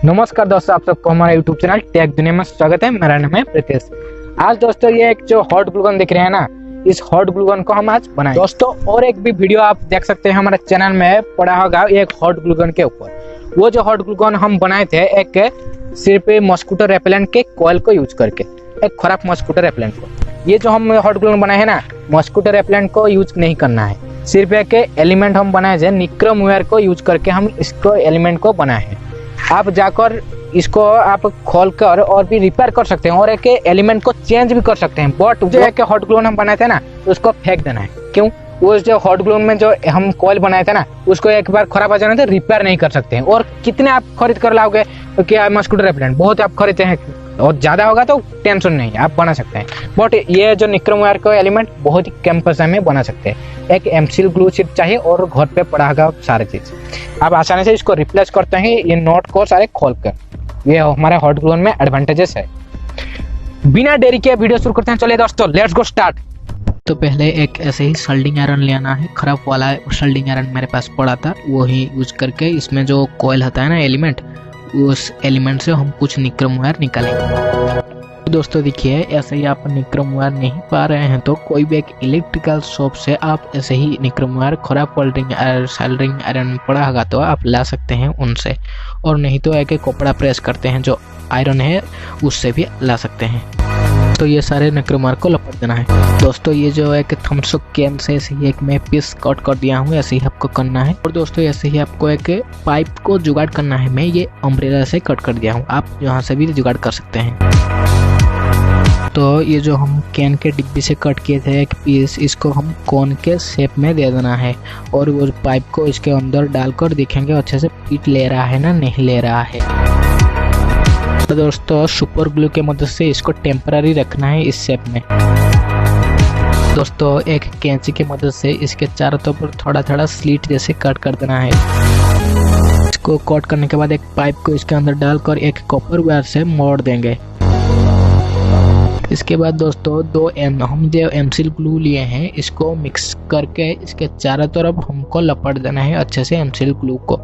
नमस्कार दोस्तों, आप सबको हमारे YouTube चैनल टेक दुनिया में स्वागत है। मेरा नाम है प्रीतेश। आज दोस्तों ये एक जो हॉट ग्लू गन दिख रहे हैं ना, इस हॉट ग्लू गन को हम आज बनाए दोस्तों। और एक भी वीडियो आप देख सकते हैं हमारे चैनल में पड़ा होगा एक हॉट ग्लू गन के ऊपर। वो जो हॉट ग्लू गन हम बनाए थे एक सिर्फ मॉस्किटो रेपेलेंट के कॉइल को यूज करके, एक खराब मॉस्किटो रेपेलेंट को। ये जो हम हॉट ग्लू गन बनाए है ना, मॉस्किटो रेपेलेंट को यूज नहीं करना है, सिर्फ एक एलिमेंट हम बनाए थे निक्रम वेयर को यूज करके हम इसको एलिमेंट को बनाए हैं। आप जाकर इसको आप खोलकर और भी रिपेयर कर सकते हैं और एक एलिमेंट को चेंज भी कर सकते हैं। बट जो एक हॉट ग्लू हम बनाए थे ना, उसको फेंक देना है। क्यों? वो जो हॉट ग्लू में जो हम कॉइल बनाए थे ना, उसको एक बार खराब हो जाने से रिपेयर नहीं कर सकते हैं। और कितने आप खरीद कर लाओगे तो क्या मॉस्किटो रेपेलेंट बहुत आप खरीदते हैं, और ज्यादा होगा तो टेंशन नहीं, आप बना सकते हैं। बट ये जो निक्रम वायर का एलिमेंट बहुत ही कम पैसे में बना सकते हैं। एक एमसील ग्लू सिर्फ चाहिए और घर पे पड़ा होगा सारे चीज। आप आसानी से इसको रिप्लेस करते हैं ये नोट को सारे खोलकर। ये हमारे हॉट ग्लू में एडवांटेजेस है। बिना देरी के वीडियो शुरू करते हैं। चलिए दोस्तों, लेट्स गो स्टार्ट। तो पहले एक ऐसे ही सोल्डिंग आयरन लेना है। खराब वाला सोल्डिंग आयरन मेरे पास पड़ा था, वो ही यूज करके इसमें जो कॉइल होता है ना एलिमेंट, उस एलिमेंट से हम कुछ निक्रम वायर निकालेंगे। तो दोस्तों देखिए, ऐसे ही आप निक्रम वायर नहीं पा रहे हैं तो कोई भी एक इलेक्ट्रिकल शॉप से आप ऐसे ही निक्रम वायर खराब सोल्डरिंग आयरन पड़ा होगा तो आप ला सकते हैं उनसे, और नहीं तो एक कपड़ा प्रेस करते हैं जो आयरन है उससे भी ला सकते हैं। तो ये सारे निक्रम वायर को लपेट देना है। दोस्तों ये जो एक थम्स अप कैन से ऐसे ही एक मैं पीस कट कर दिया हूँ, ऐसे ही आपको करना है। और दोस्तों ऐसे ही आपको एक पाइप को जुगाड़ करना है। मैं ये अम्ब्रेला से कट कर दिया हूँ, आप यहाँ से भी जुगाड़ कर सकते हैं। तो ये जो हम कैन के डिब्बी से कट किए थे एक पीस, इसको हम कोन के शेप में दे देना है। और वो पाइप को इसके अंदर डालकर देखेंगे अच्छे से फिट ले रहा है ना नहीं ले रहा है। तो दोस्तों सुपर ग्लू के मदद से इसको टेम्पररी रखना है इस शेप में। दोस्तों एक कैंची की मदद से इसके चारों तरफ थोड़ा थोड़ा स्लिट जैसे कट कर देना है। इसको कट करने के बाद एक पाइप को इसके अंदर डालकर एक कॉपर वायर से मोड़ देंगे। इसके बाद दोस्तों हम जो एमसील ग्लू लिए हैं, इसको मिक्स करके इसके चारों तरफ हमको लपेट देना है अच्छे से एमसील ग्लू को।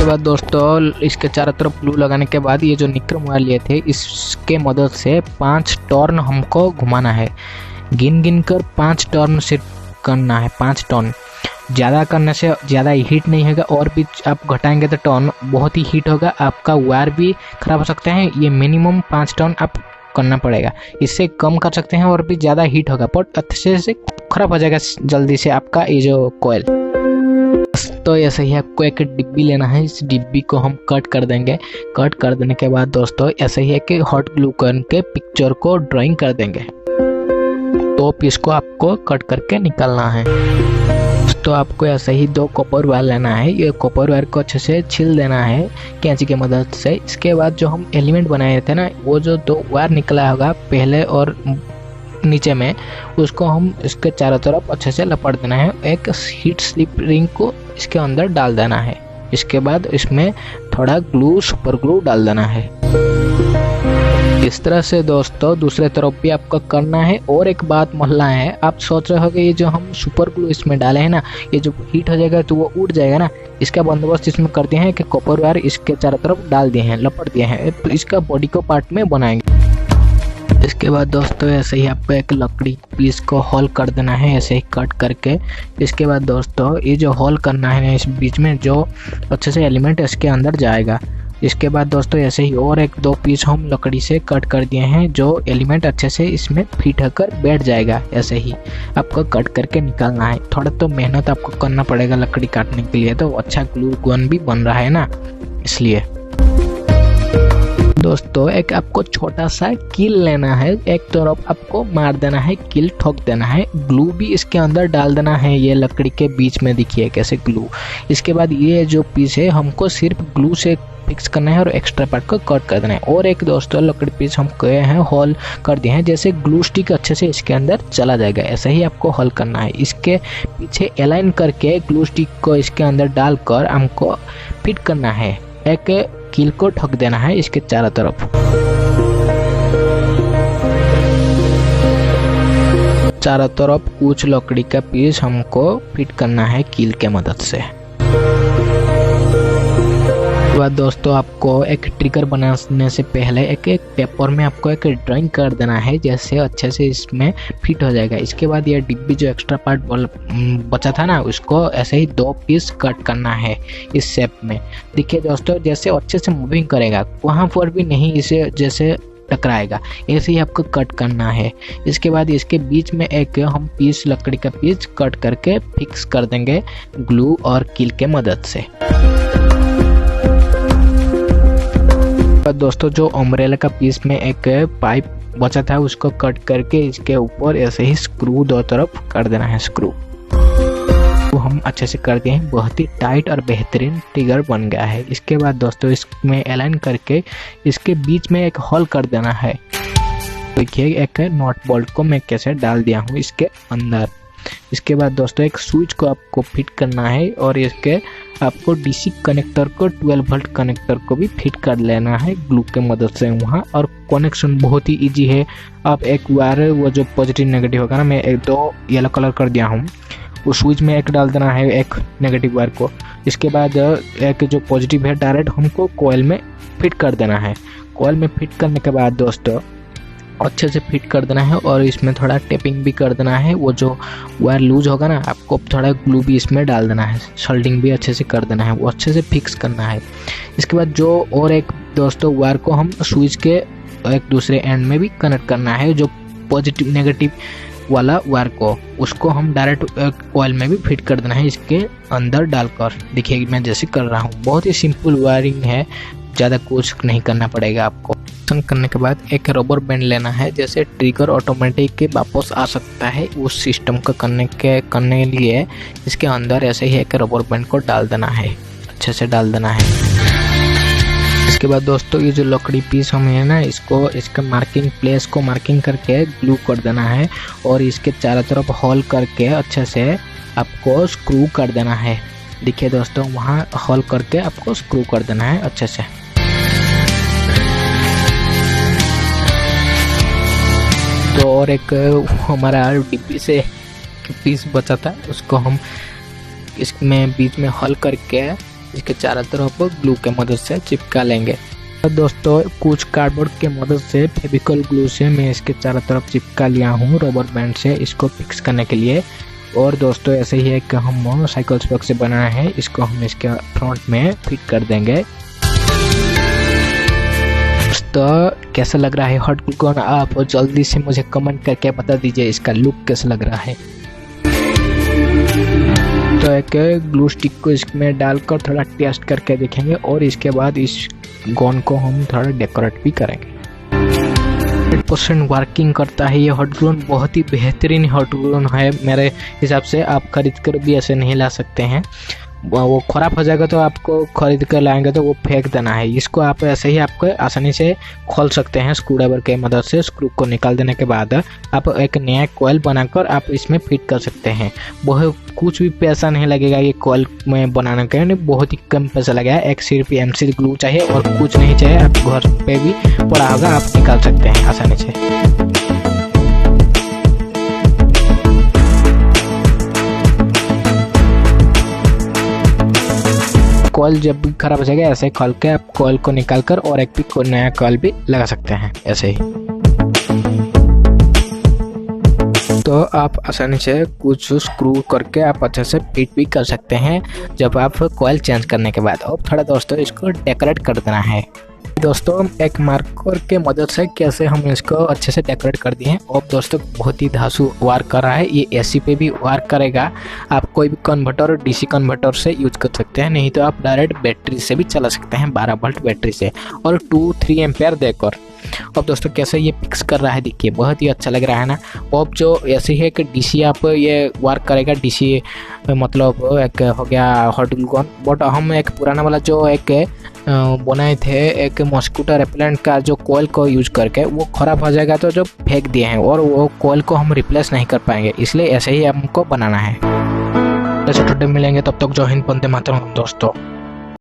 बाद दोस्तों इसके चारों तरफ ग्लू लगाने के बाद ये जो निक्रम वायर लिए थे, इसके मदद से 5 टर्न हमको घुमाना है। गिन कर 5 टर्न सिर्फ करना है, 5 टर्न। ज़्यादा करने से ज़्यादा हीट नहीं होगा, और भी आप घटाएंगे तो टर्न बहुत ही हीट होगा, आपका वायर भी खराब हो सकता है। ये मिनिमम 5 टर्न आप करना पड़ेगा। इससे कम कर सकते हैं और भी ज़्यादा हीट होगा, बट अच्छे से खराब हो जाएगा जल्दी से आपका ये जो कॉइल। तो ऐसे ही आपको एक डिब्बी लेना है, इस डिब्बी को हम कट कर देंगे। कट कर देने के बाद दोस्तों ऐसे ही एक हॉट ग्लू गन के पिक्चर को ड्राइंग कर देंगे। तो पीस को आपको कट करके निकालना है। तो आपको ऐसे ही 2 कॉपर वायर लेना है। ये कॉपर वायर को अच्छे से छील देना है कैंची की मदद से। इसके बाद जो हम एलिमेंट बनाए थे ना, वो जो 2 वायर निकला होगा पहले और नीचे में, उसको हम इसके चारों तरफ अच्छे से लपेट देना है। एक हीट स्लिप रिंग को इसके अंदर डाल देना है। इसके बाद इसमें थोड़ा ग्लू, सुपर ग्लू डाल देना है। इस तरह से दोस्तों दूसरे तरफ भी आपको करना है। और एक बात मोहल्ला है, आप सोच रहे हो कि ये जो हम सुपर ग्लू इसमें डाले हैं ना, ये जो हीट हो जाएगा तो वो उड़ जाएगा ना। इसका बंदोबस्त इसमें कर दिए हैं कि कॉपर वायर इसके चारों तरफ डाल दिए हैं, लपेट दिए हैं। तो इसका बॉडी को पार्ट में बनाएंगे। इसके बाद दोस्तों ऐसे ही आपको एक लकड़ी पीस को होल कर देना है, ऐसे ही कट करके। इसके बाद दोस्तों ये जो होल करना है इस बीच में, जो अच्छे से एलिमेंट इसके अंदर जाएगा। इसके बाद दोस्तों ऐसे ही और 1-2 पीस हम लकड़ी से कट कर दिए हैं, जो एलिमेंट अच्छे से इसमें फिट होकर बैठ जाएगा। ऐसे ही आपको कट करके निकालना है। थोड़ा तो मेहनत आपको करना पड़ेगा लकड़ी काटने के लिए, तो अच्छा ग्लू गन भी बन रहा है ना, इसलिए। दोस्तों एक आपको छोटा सा कील लेना है, एक तरफ आपको मार देना है, कील ठोक देना है। ग्लू भी इसके अंदर डाल देना है, ये लकड़ी के बीच में देखिए कैसे ग्लू। इसके बाद ये जो पीस है हमको सिर्फ ग्लू से फिक्स करना है और एक्स्ट्रा पार्ट को कट कर देना है। और एक दोस्तों लकड़ी पीस हम गए हैं होल कर दिए हैं, जैसे ग्लू स्टिक अच्छे से इसके अंदर चला जाएगा, ऐसा ही आपको होल करना है। इसके पीछे अलाइन करके ग्लू स्टिक को इसके अंदर डालकर हमको फिट करना है। एक कील को ठोक देना है इसके चारों तरफ। चारों तरफ कुछ लकड़ी का पीस हमको फिट करना है कील के मदद से। बाद दोस्तों आपको एक ट्रिगर बनाने से पहले एक पेपर में आपको एक ड्राइंग कर देना है, जैसे अच्छे से इसमें फिट हो जाएगा। इसके बाद ये डिब्बी जो एक्स्ट्रा पार्ट बचा था ना, उसको ऐसे ही 2 पीस कट करना है इस शेप में। देखिए दोस्तों, जैसे अच्छे से मूविंग करेगा वहाँ पर भी नहीं इसे जैसे टकराएगा, ऐसे ही आपको कट करना है। इसके बाद इसके बीच में एक हम पीस लकड़ी का पीस कट करके फिक्स कर देंगे ग्लू और कील के मदद से। दोस्तों जो अम्ब्रेला का पीस में एक पाइप बचा था उसको कट करके इसके ऊपर ऐसे ही स्क्रू 2 तरफ कर देना है। स्क्रू तो हम अच्छे से कर दिए हैं, बहुत ही टाइट और बेहतरीन ट्रिगर बन गया है। इसके बाद दोस्तों इसमें अलाइन करके इसके बीच में एक होल कर देना है। देखिए एक नॉट बोल्ट को मैं कैसे डाल दिया हूँ इसके अंदर। इसके बाद दोस्तों एक स्विच को आपको फिट करना है और इसके आपको डीसी कनेक्टर को 12 वोल्ट कनेक्टर को भी फिट कर लेना है ग्लू के मदद से वहाँ। और कनेक्शन बहुत ही इजी है। आप एक वायर वो जो पॉजिटिव नेगेटिव होगा ना, मैं 2 येलो कलर कर दिया हूँ, उस स्विच में एक डाल देना है एक नेगेटिव वायर को। इसके बाद एक जो पॉजिटिव है डायरेक्ट हमको कॉइल में फिट कर देना है। कॉइल में फिट करने के बाद दोस्तों अच्छे से फिट कर देना है और इसमें थोड़ा टेपिंग भी कर देना है। वो जो वायर लूज होगा ना, आपको थोड़ा ग्लू भी इसमें डाल देना है, सोल्डिंग भी अच्छे से कर देना है, वो अच्छे से फिक्स करना है। इसके बाद जो और एक दोस्तों वायर को हम स्विच के एक दूसरे एंड में भी कनेक्ट करना है, जो पॉजिटिव नेगेटिव वाला वायर को, उसको हम डायरेक्ट कॉइल में भी फिट कर देना है इसके अंदर डालकर। देखिए मैं जैसे कर रहा हूँ, बहुत ही सिंपल वायरिंग है, ज़्यादा कुछ नहीं करना पड़ेगा आपको। करने के बाद एक रबर बैंड लेना है, जैसे ट्रिगर ऑटोमेटिक के वापस आ सकता है उस सिस्टम को करने के लिए इसके अंदर ऐसे ही एक रबर बैंड को डाल देना है, अच्छे से डाल देना है। इसके बाद दोस्तों ये जो लकड़ी पीस हमें है ना, इसको इसका मार्किंग प्लेस को मार्किंग करके ग्लू कर देना है और इसके चारों तरफ होल करके अच्छे से आपको स्क्रू कर देना है। देखिए दोस्तों वहाँ होल करके आपको स्क्रू कर देना है अच्छे से। तो और एक हमारा डिब्बी से पीस बचा था, उसको हम इसमें बीच में होल करके इसके चारों तरफ ग्लू के मदद से चिपका लेंगे। तो दोस्तों कुछ कार्डबोर्ड के मदद से फेविकॉल ग्लू से मैं इसके चारों तरफ चिपका लिया हूँ रबर बैंड से इसको फिक्स करने के लिए। और दोस्तों ऐसे ही एक हम साइकिल स्पोक से बनाया है, इसको हम इसके फ्रंट में फिट कर देंगे। तो कैसा लग रहा है हॉट ग्लू गन, आप जल्दी से मुझे कमेंट करके बता दीजिए इसका लुक कैसा लग रहा है। तो एक ग्लू स्टिक को इसमें डालकर थोड़ा टेस्ट करके देखेंगे और इसके बाद इस गन को हम थोड़ा डेकोरेट भी करेंगे। 100% वर्किंग करता है ये हॉट ग्लू गन, बहुत ही बेहतरीन हॉट ग्लू गन है मेरे हिसाब से। आप खरीद कर भी ऐसे नहीं ला सकते हैं, वो ख़राब हो जाएगा तो आपको खरीद कर लाएंगे तो वो फेंक देना है। इसको आप ऐसे ही आपको आसानी से खोल सकते हैं स्क्रू ड्राइवर के मदद से। स्क्रू को निकाल देने के बाद आप एक नया कॉइल बनाकर आप इसमें फिट कर सकते हैं। बहुत कुछ भी पैसा नहीं लगेगा ये कॉइल में बनाने के, बहुत ही कम पैसा लगेगा। एक सिर्फ एमसी ग्लू चाहिए और कुछ नहीं चाहिए, आप घर पे भी पड़ा होगा, आप निकाल सकते हैं आसानी से। कॉइल जब भी खराब हो जाएगा ऐसे खोल के आप कॉइल को निकाल कर और एक भी नया कॉइल भी लगा सकते हैं ऐसे ही। तो आप आसानी से कुछ स्क्रू करके आप अच्छे से फिट भी कर सकते हैं जब आप कॉइल चेंज करने के बाद। अब थोड़ा दोस्तों इसको डेकोरेट कर देना है। दोस्तों एक मार्कर के मदद से कैसे हम इसको अच्छे से डेकोरेट कर दिए हैं। अब दोस्तों बहुत ही धांसू वर्क कर रहा है, ये एसी पे भी वर्क करेगा। आप कोई भी कन्वर्टर डीसी कन्वर्टर से यूज कर सकते हैं, नहीं तो आप डायरेक्ट बैटरी से भी चला सकते हैं 12 वोल्ट बैटरी से और 2-3 एम्पेयर देकर। अब दोस्तों कैसे ये फिक्स कर रहा है देखिए, बहुत ही अच्छा लग रहा है ना। अब जो ऐसे ही एक डीसी आप ये वर्क करेगा, डीसी मतलब एक हो गया हॉट ग्लू गन, बट हम एक पुराना वाला जो एक बनाए थे एक मॉस्किटो रेपेलेंट का जो कोयल को यूज करके, वो खराब हो जाएगा तो जो फेंक दिए हैं और वो कोयल को हम रिप्लेस नहीं कर पाएंगे, इसलिए ऐसे ही हमको बनाना है। जैसे टुडे मिलेंगे, तब तक जय हिंद, वंदे मातरम दोस्तों।